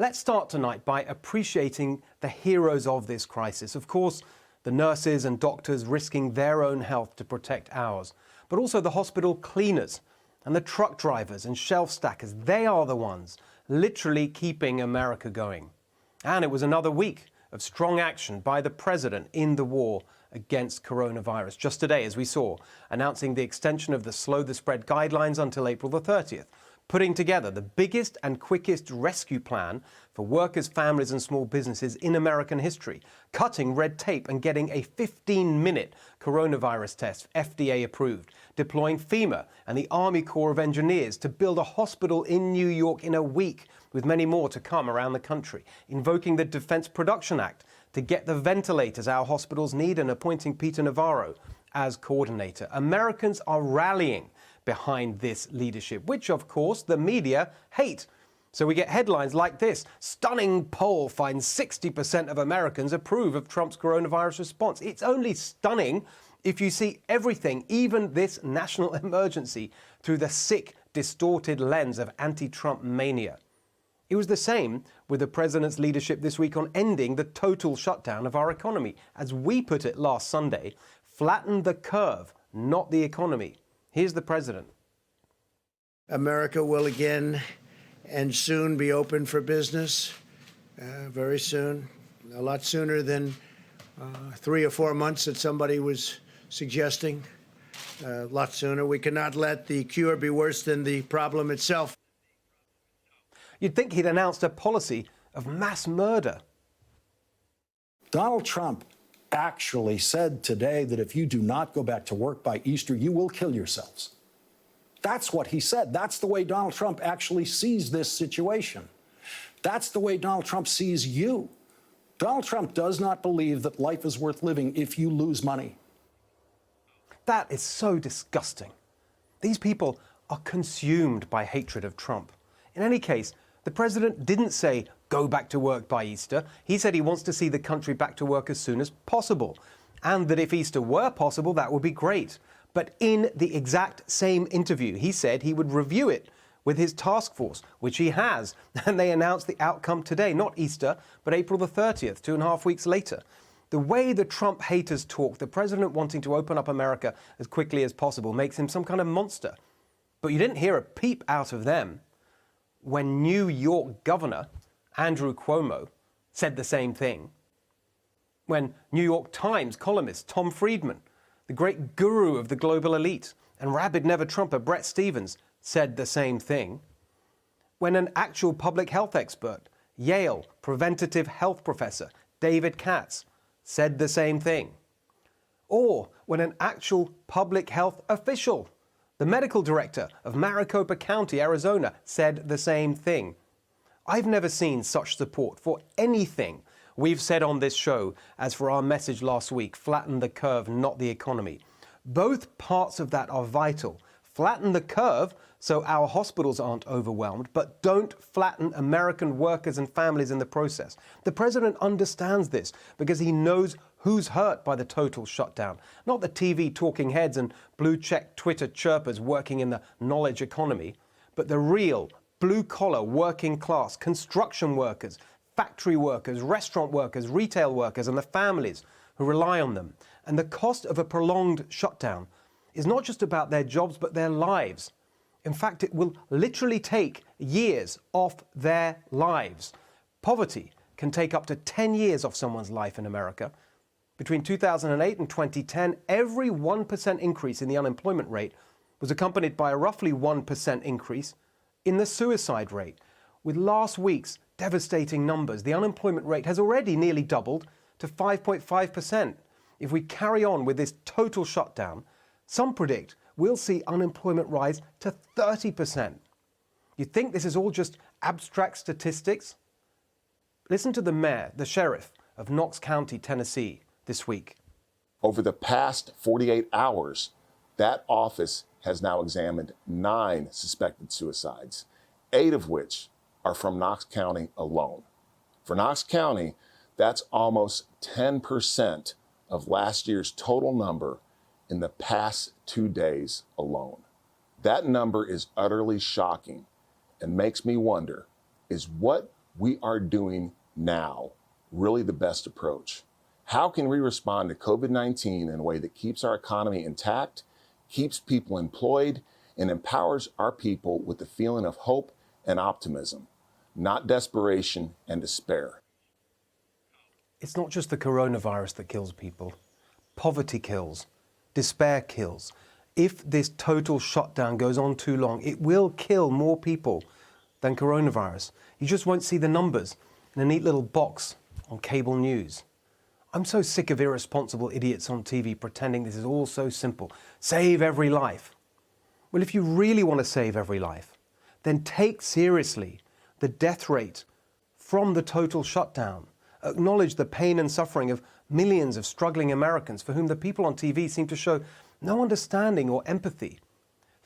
Let's start tonight by appreciating the heroes of this crisis. Of course, the nurses and doctors risking their own health to protect ours, but also the hospital cleaners and the truck drivers and shelf stackers. They are the ones literally keeping America going. And it was another week of strong action by the president in the war against coronavirus. Just today, as we saw, announcing the extension of the slow the spread guidelines until April the 30th, putting together the biggest and quickest rescue plan for workers, families and small businesses in American history, cutting red tape and getting a 15-minute coronavirus test FDA approved, deploying FEMA and the Army Corps of Engineers to build a hospital in New York in a week, with many more to come around the country, invoking the Defense Production Act to get the ventilators our hospitals need and appointing Peter Navarro as coordinator. Americans are rallying behind this leadership, which, of course, the media hate. So we get headlines like this: stunning poll finds 60% of Americans approve of Trump's coronavirus response. It's only stunning if you see everything, even this national emergency, through the sick, distorted lens of anti-Trump mania. It was the same with the president's leadership this week on ending the total shutdown of our economy. As we put it last Sunday, flatten the curve, not the economy. Here's the president. America will again and soon be open for business, very soon, a lot sooner than 3 or 4 months that somebody was suggesting, a lot sooner. We cannot let the cure be worse than the problem itself. You'd think he'd announced a policy of mass murder. Donald Trump actually said today that if you do not go back to work by Easter, you will kill yourselves. That's what he said. That's the way Donald Trump actually sees this situation. That's the way Donald Trump sees you. Donald Trump does not believe that life is worth living if you lose money. That is so disgusting. These people are consumed by hatred of Trump. In any case, the president didn't say, go back to work by Easter. He said he wants to see the country back to work as soon as possible, and that if Easter were possible, that would be great. But in the exact same interview, he said he would review it with his task force, which he has, and they announced the outcome today, not Easter, but April the 30th, 2.5 weeks later. The way the Trump haters talk, the president wanting to open up America as quickly as possible, makes him some kind of monster. But you didn't hear a peep out of them when New York Governor Andrew Cuomo said the same thing, when New York Times columnist Tom Friedman, the great guru of the global elite, and rabid never-Trumper Bret Stephens said the same thing, when an actual public health expert, Yale preventative health professor David Katz, said the same thing, or when an actual public health official, the medical director of Maricopa County, Arizona, said the same thing. I've never seen such support for anything we've said on this show as for our message last week, flatten the curve, not the economy. Both parts of that are vital. Flatten the curve so our hospitals aren't overwhelmed, but don't flatten American workers and families in the process. The president understands this because he knows who's hurt by the total shutdown, not the TV talking heads and blue-check Twitter chirpers working in the knowledge economy, but the real blue-collar working class, construction workers, factory workers, restaurant workers, retail workers, and the families who rely on them. And the cost of a prolonged shutdown is not just about their jobs, but their lives. In fact, it will literally take years off their lives. Poverty can take up to 10 years off someone's life in America. Between 2008 and 2010, every 1% increase in the unemployment rate was accompanied by a roughly 1% increase in the suicide rate. With last week's devastating numbers, the unemployment rate has already nearly doubled to 5.5%. If we carry on with this total shutdown, some predict we'll see unemployment rise to 30%. You think this is all just abstract statistics? Listen to the mayor, the sheriff of Knox County, Tennessee, this week. Over the past 48 hours, that office has now examined 9 suspected suicides, 8 of which are from Knox County alone. For Knox County, that's almost 10% of last year's total number in the past 2 days alone. That number is utterly shocking and makes me wonder, is what we are doing now really the best approach? How can we respond to COVID-19 in a way that keeps our economy intact, keeps people employed, and empowers our people with the feeling of hope and optimism, not desperation and despair? It's not just the coronavirus that kills people. Poverty kills. Despair kills. If this total shutdown goes on too long, it will kill more people than coronavirus. You just won't see the numbers in a neat little box on cable news. I'm so sick of irresponsible idiots on TV pretending this is all so simple. Save every life. Well, if you really want to save every life, then take seriously the death rate from the total shutdown. Acknowledge the pain and suffering of millions of struggling Americans for whom the people on TV seem to show no understanding or empathy.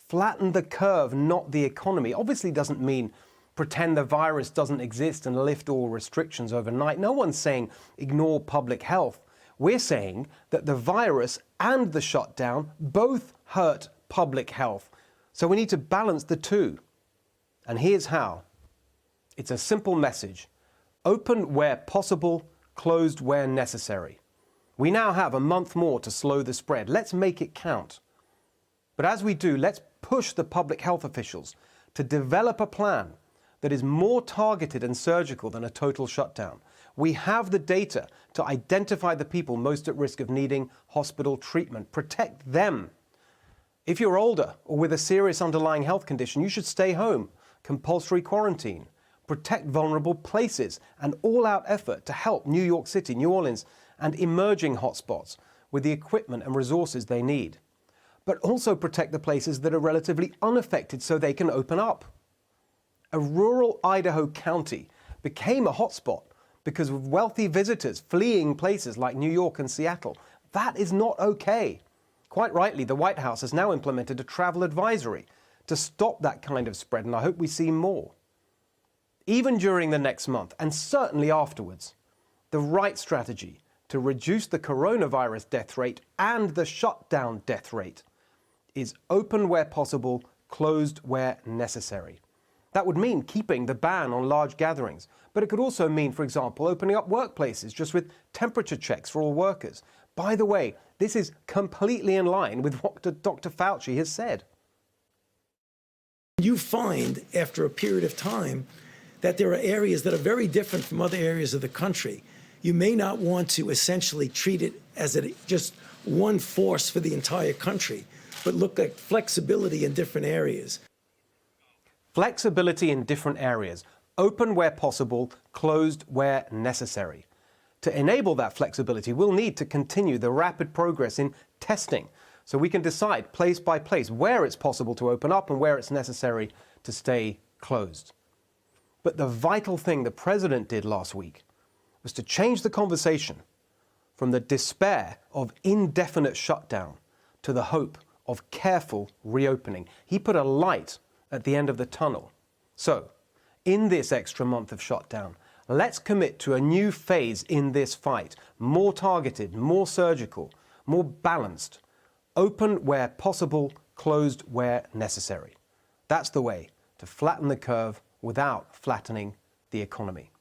Flatten the curve, not the economy. Obviously doesn't mean pretend the virus doesn't exist and lift all restrictions overnight. No one's saying ignore public health. We're saying that the virus and the shutdown both hurt public health. So we need to balance the two. And here's how. It's a simple message. Open where possible, closed where necessary. We now have a month more to slow the spread. Let's make it count. But as we do, let's push the public health officials to develop a plan that is more targeted and surgical than a total shutdown. We have the data to identify the people most at risk of needing hospital treatment. Protect them. If you're older or with a serious underlying health condition, you should stay home. Compulsory quarantine. Protect vulnerable places. An all-out effort to help New York City, New Orleans, and emerging hotspots with the equipment and resources they need. But also protect the places that are relatively unaffected so they can open up. A rural Idaho county became a hotspot because of wealthy visitors fleeing places like New York and Seattle. That is not okay. Quite rightly, the White House has now implemented a travel advisory to stop that kind of spread, and I hope we see more. Even during the next month, and certainly afterwards, the right strategy to reduce the coronavirus death rate and the shutdown death rate is open where possible, closed where necessary. That would mean keeping the ban on large gatherings, but it could also mean, for example, opening up workplaces just with temperature checks for all workers. By the way, this is completely in line with what Dr. Fauci has said. You find, after a period of time, that there are areas that are very different from other areas of the country. You may not want to essentially treat it as just one force for the entire country, but look at flexibility in different areas. Flexibility in different areas. Open where possible, closed where necessary. To enable that flexibility, we'll need to continue the rapid progress in testing so we can decide place by place where it's possible to open up and where it's necessary to stay closed. But the vital thing the president did last week was to change the conversation from the despair of indefinite shutdown to the hope of careful reopening. He put a light at the end of the tunnel. So, in this extra month of shutdown, let's commit to a new phase in this fight, more targeted, more surgical, more balanced, open where possible, closed where necessary. That's the way to flatten the curve without flattening the economy.